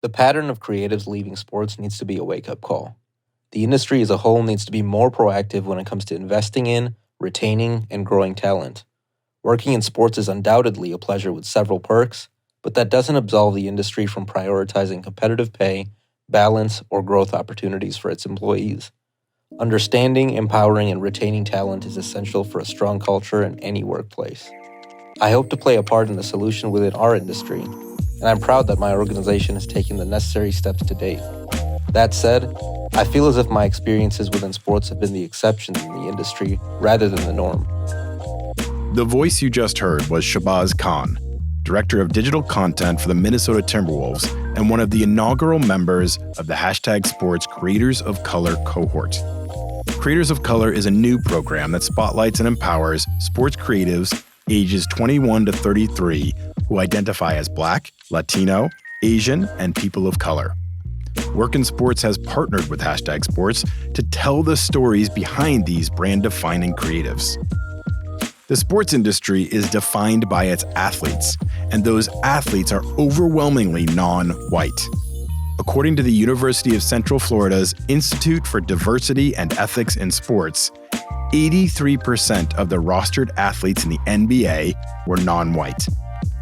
The pattern of creatives leaving sports needs to be a wake-up call. The industry as a whole needs to be more proactive when it comes to investing in, retaining, and growing talent. Working in sports is undoubtedly a pleasure with several perks, but that doesn't absolve the industry from prioritizing competitive pay, balance, or growth opportunities for its employees. Understanding, empowering, and retaining talent is essential for a strong culture in any workplace. I hope to play a part in the solution within our industry, and I'm proud that my organization has taken the necessary steps to date. That said, I feel as if my experiences within sports have been the exceptions in the industry rather than the norm. The voice you just heard was Shabazz Khan, Director of Digital Content for the Minnesota Timberwolves and one of the inaugural members of the #Sports Creators of Color cohort. Creators of Color is a new program that spotlights and empowers sports creatives ages 21 to 33 who identify as Black, Latino, Asian, and people of color. Work in Sports has partnered with #Sports to tell the stories behind these brand-defining creatives. The sports industry is defined by its athletes, and those athletes are overwhelmingly non-white. According to the University of Central Florida's Institute for Diversity and Ethics in Sports, 83% of the rostered athletes in the NBA were non-white,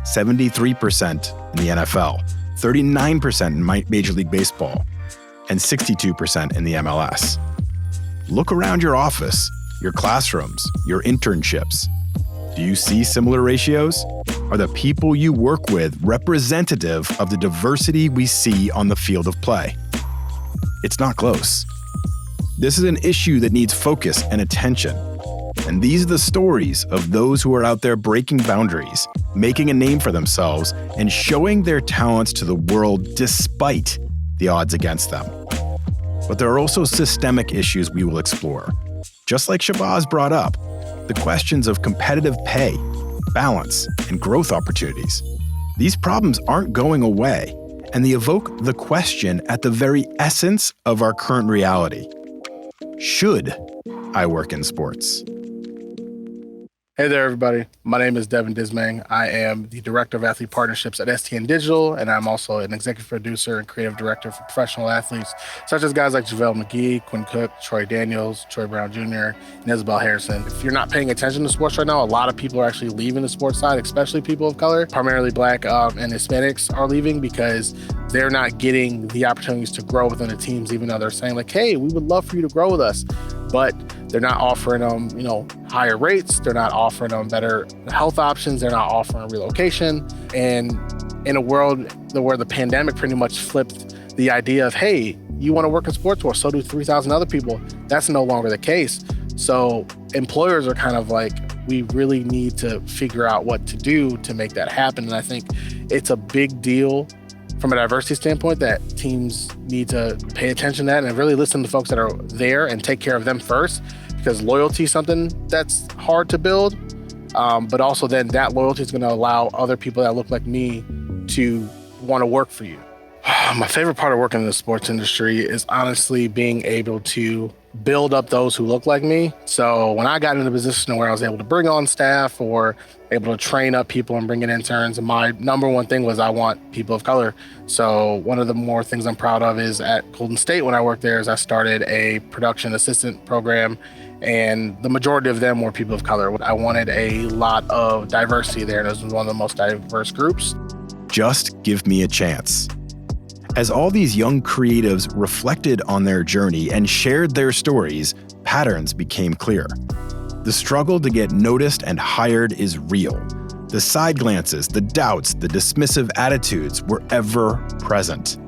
73% in the NFL, 39% in Major League Baseball, and 62% in the MLS. Look around your office, your classrooms, your internships. Do you see similar ratios? Are the people you work with representative of the diversity we see on the field of play? It's not close. This is an issue that needs focus and attention. And these are the stories of those who are out there breaking boundaries, making a name for themselves, and showing their talents to the world despite the odds against them. But there are also systemic issues we will explore. Just like Shabazz brought up, the questions of competitive pay, balance, and growth opportunities. These problems aren't going away, and they evoke the question at the very essence of our current reality. Should I work in sports? Hey there, everybody. My name is Devin Dismang. I am the Director of Athlete Partnerships at STN Digital, and I'm also an Executive Producer and Creative Director for professional athletes, such as guys like JaVale McGee, Quinn Cook, Troy Daniels, Troy Brown Jr., and Isabel Harrison. If you're not paying attention to sports right now, a lot of people are actually leaving the sports side, especially people of color, primarily Black and Hispanics are leaving because they're not getting the opportunities to grow within the teams, even though they're saying like, hey, we would love for you to grow with us. But they're not offering them, higher rates. They're not offering them better health options. They're not offering relocation. And in a world where the pandemic pretty much flipped the idea of, hey, you want to work in sports? Well, so do 3,000 other people. That's no longer the case. So employers are kind of like, we really need to figure out what to do to make that happen. And I think it's a big deal from a diversity standpoint that teams need to pay attention to that and really listen to folks that are there and take care of them first, because loyalty is something that's hard to build. But also then that loyalty is going to allow other people that look like me to want to work for you. My favorite part of working in the sports industry is honestly being able to build up those who look like me. So when I got in a position where I was able to bring on staff or able to train up people and bring in interns, my number one thing was I want people of color. So one of the more things I'm proud of is at Golden State when I worked there is I started a production assistant program, and the majority of them were people of color. I wanted a lot of diversity there, and this was one of the most diverse groups. Just give me a chance. As all these young creatives reflected on their journey and shared their stories, patterns became clear. The struggle to get noticed and hired is real. The side glances, the doubts, the dismissive attitudes were ever present.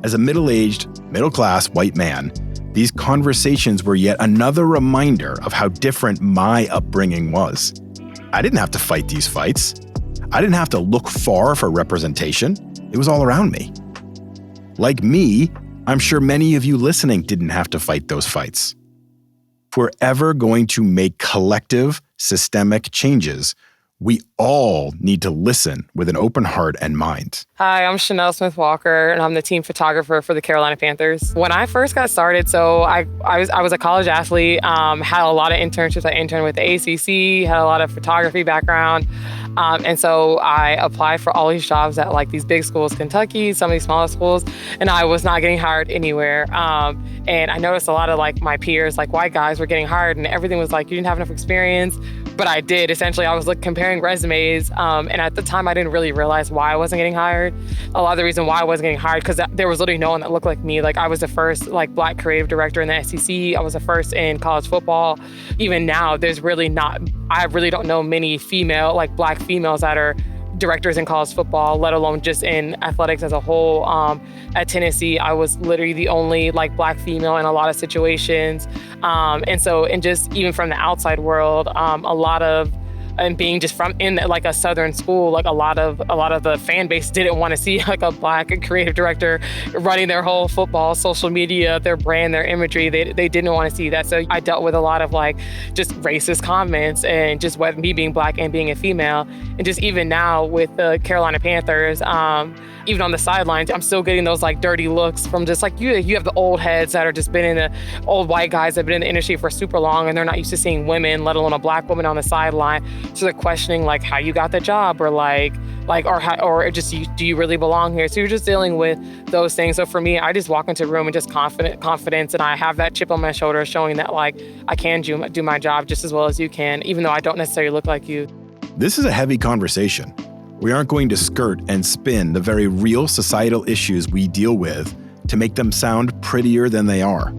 As a middle-aged, middle-class white man, these conversations were yet another reminder of how different my upbringing was. I didn't have to fight these fights. I didn't have to look far for representation. It was all around me. Like me, I'm sure many of you listening didn't have to fight those fights. If we're ever going to make collective, systemic changes, we all need to listen with an open heart and mind. Hi, I'm Chanel Smith-Walker, and I'm the team photographer for the Carolina Panthers. When I first got started, so I was a college athlete, had a lot of internships. I interned with the ACC, had a lot of photography background. And so I applied for all these jobs at like these big schools, Kentucky, some of these smaller schools, and I was not getting hired anywhere. And I noticed a lot of like my peers, like white guys, were getting hired, and everything was like, you didn't have enough experience. But I did. Essentially, I was like comparing resumes. And at the time, I didn't really realize why I wasn't getting hired. A lot of the reason why I wasn't getting hired, because there was literally no one that looked like me. Like I was the first like Black creative director in the SEC. I was the first in college football. Even now, there's really not, I really don't know many female, like Black females that are directors in college football, let alone just in athletics as a whole. At Tennessee, I was literally the only like Black female in a lot of situations. And just even from the outside world, and being just from in like a Southern school, like a lot of the fan base didn't want to see like a Black creative director running their whole football, social media, their brand, their imagery. They didn't want to see that. So I dealt with a lot of like just racist comments, and just with me being Black and being a female. And just even now with the Carolina Panthers, even on the sidelines, I'm still getting those like dirty looks from just like you have the old heads that are just been in the old white guys that have been in the industry for super long, and they're not used to seeing women, let alone a Black woman on the sideline. So they're questioning like how you got the job, or do you really belong here? So you're just dealing with those things. So for me, I just walk into a room and just confidence, and I have that chip on my shoulder showing that like I can do my job just as well as you can, even though I don't necessarily look like you. This is a heavy conversation. We aren't going to skirt and spin the very real societal issues we deal with to make them sound prettier than they are.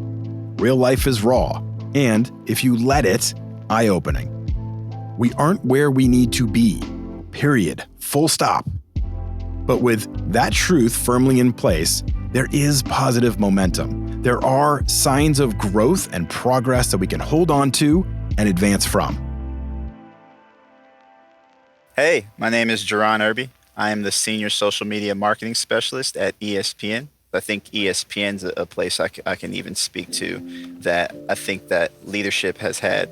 Real life is raw, and if you let it, eye-opening. We aren't where we need to be, period, full stop. But with that truth firmly in place, there is positive momentum. There are signs of growth and progress that we can hold on to and advance from. Hey, my name is Wnba. I am the Senior Social Media Marketing Specialist at ESPN. I think ESPN's a place I can even speak to, that I think that leadership has had,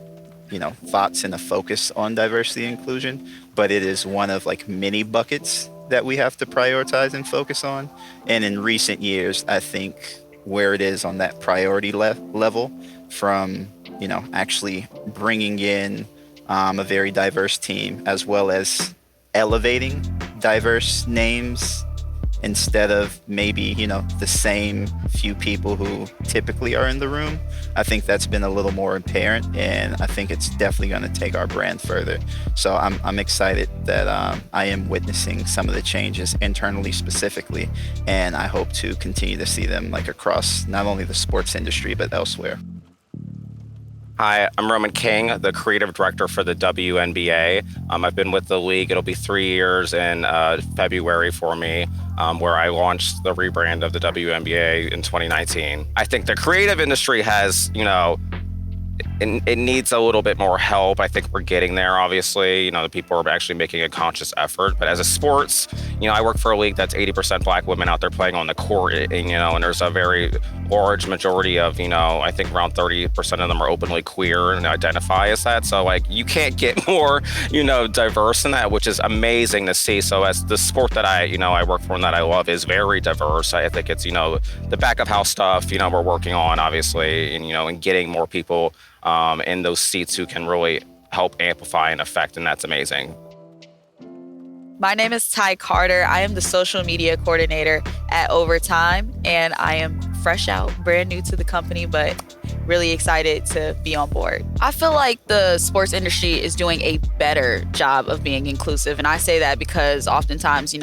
thoughts and a focus on diversity and inclusion, but it is one of like many buckets that we have to prioritize and focus on. And in recent years, I think where it is on that priority level from, actually bringing in a very diverse team, as well as elevating diverse names instead of maybe, the same few people who typically are in the room. I think that's been a little more apparent, and I think it's definitely going to take our brand further. So I'm excited that I am witnessing some of the changes internally specifically, and I hope to continue to see them like across not only the sports industry, but elsewhere. Hi, I'm Roman King, the creative director for the Wnba. I've been with the league. It'll be 3 years in February for me, where I launched the rebrand of the Wnba in 2019. I think the creative industry has, it needs a little bit more help. I think we're getting there, obviously. The people are actually making a conscious effort. But as a sports, I work for a league that's 80% Black women out there playing on the court, and there's a very large majority of, I think around 30% of them are openly queer and identify as that. So, you can't get more, diverse than that, which is amazing to see. So as the sport that I work for and that I love is very diverse. I think it's, the back of house stuff, we're working on, obviously, and getting more people in those seats who can really help amplify and affect, and that's amazing. My name is Ty Carter. I am the social media coordinator at Overtime, and I am fresh out, brand new to the company, but really excited to be on board. I feel like the sports industry is doing a better job of being inclusive, and I say that because oftentimes,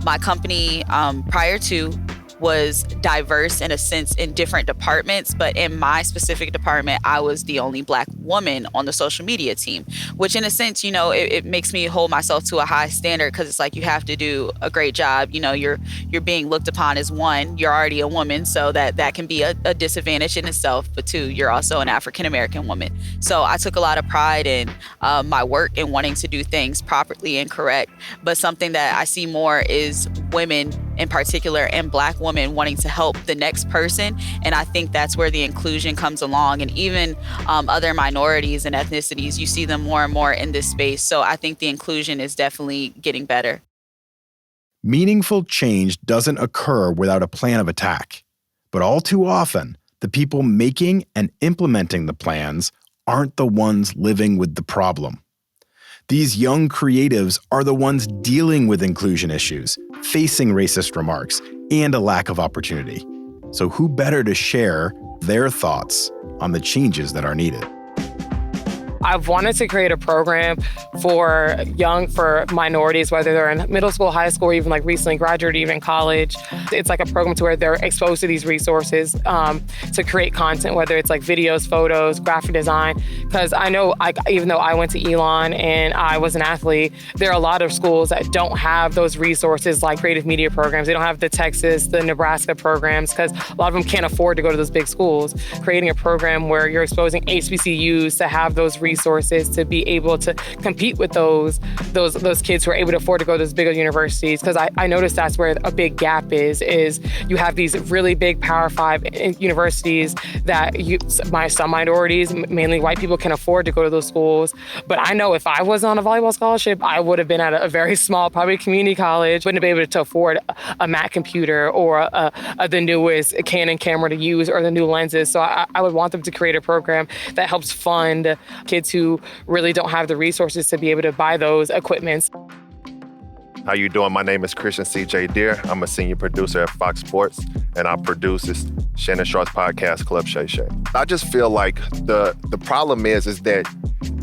my company prior to was diverse in a sense in different departments, but in my specific department, I was the only Black woman on the social media team, which in a sense, it makes me hold myself to a high standard, because it's like you have to do a great job. You're being looked upon as, one, you're already a woman, so that can be a disadvantage in itself, but two, you're also an African-American woman. So I took a lot of pride in my work and wanting to do things properly and correct, but something that I see more is women in particular and Black women wanting to help the next person. And I think that's where the inclusion comes along. And even other minorities and ethnicities, you see them more and more in this space. So I think the inclusion is definitely getting better. Meaningful change doesn't occur without a plan of attack. But all too often, the people making and implementing the plans aren't the ones living with the problem. These young creatives are the ones dealing with inclusion issues, facing racist remarks, and a lack of opportunity. So who better to share their thoughts on the changes that are needed? I've wanted to create a program for minorities, whether they're in middle school, high school, or even like recently graduated, even college. It's like a program to where they're exposed to these resources to create content, whether it's like videos, photos, graphic design. Because I know, even though I went to Elon and I was an athlete, there are a lot of schools that don't have those resources like creative media programs. They don't have the Texas, the Nebraska programs, because a lot of them can't afford to go to those big schools. Creating a program where you're exposing HBCUs to have those resources to be able to compete with those kids who are able to afford to go to those bigger universities. Because I noticed that's where a big gap is you have these really big Power 5 universities that some minorities, mainly white people, can afford to go to those schools. But I know if I was on a volleyball scholarship, I would have been at a very small, probably community college, wouldn't have been able to afford a Mac computer or the newest Canon camera to use or the new lenses. So I would want them to create a program that helps fund kids who really don't have the resources to be able to buy those equipments. How you doing? My name is Christian C.J. Deere. I'm a senior producer at Fox Sports, and I produce this Shannon Sharp's podcast, Club Shay Shay. I just feel like the problem is that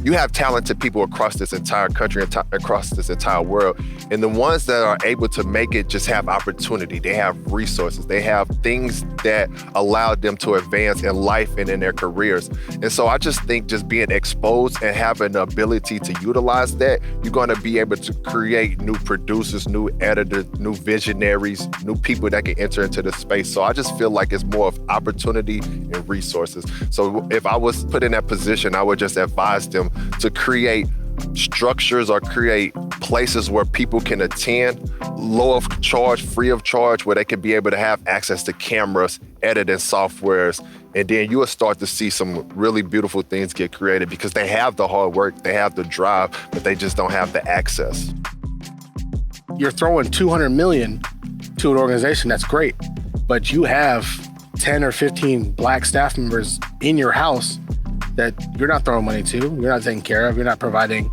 you have talented people across this entire country, across this entire world, and the ones that are able to make it just have opportunity. They have resources. They have things that allow them to advance in life and in their careers. And so I just think just being exposed and having the ability to utilize that, you're going to be able to create new producers, new editors, new visionaries, new people that can enter into the space. So I just feel like it's more of opportunity and resources. So if I was put in that position, I would just advise them to create structures or create places where people can attend, low of charge, free of charge, where they can be able to have access to cameras, editing softwares, and then you will start to see some really beautiful things get created because they have the hard work, they have the drive, but they just don't have the access. You're throwing $200 million to an organization, that's great, but you have 10 or 15 Black staff members in your house that you're not throwing money to, you're not taking care of, you're not providing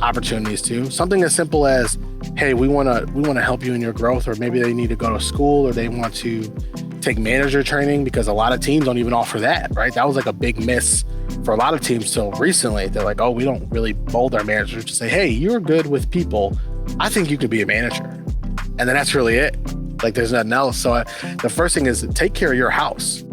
opportunities to. Something as simple as, hey, we want to help you in your growth, or maybe they need to go to school, or they want to take manager training, because a lot of teams don't even offer that, right? That was like a big miss for a lot of teams till recently. They're like, oh, we don't really mold our managers to say, hey, you're good with people, I think you could be a manager. And then that's really it. Like, there's nothing else. So the first thing is take care of your house.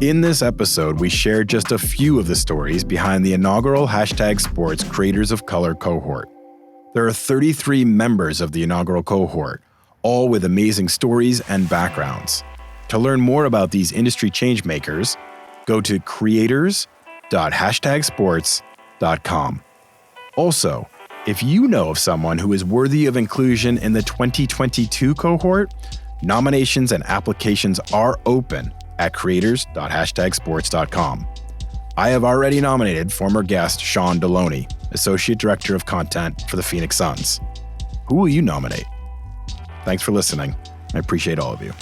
In this episode, we shared just a few of the stories behind the inaugural #Sports Creators of Color cohort. There are 33 members of the inaugural cohort, all with amazing stories and backgrounds. To learn more about these industry changemakers, go to creators.#sports.com. Also, if you know of someone who is worthy of inclusion in the 2022 cohort, nominations and applications are open at creators.sports.com. I have already nominated former guest Sean Deloney, Associate Director of Content for the Phoenix Suns. Who will you nominate? Thanks for listening. I appreciate all of you.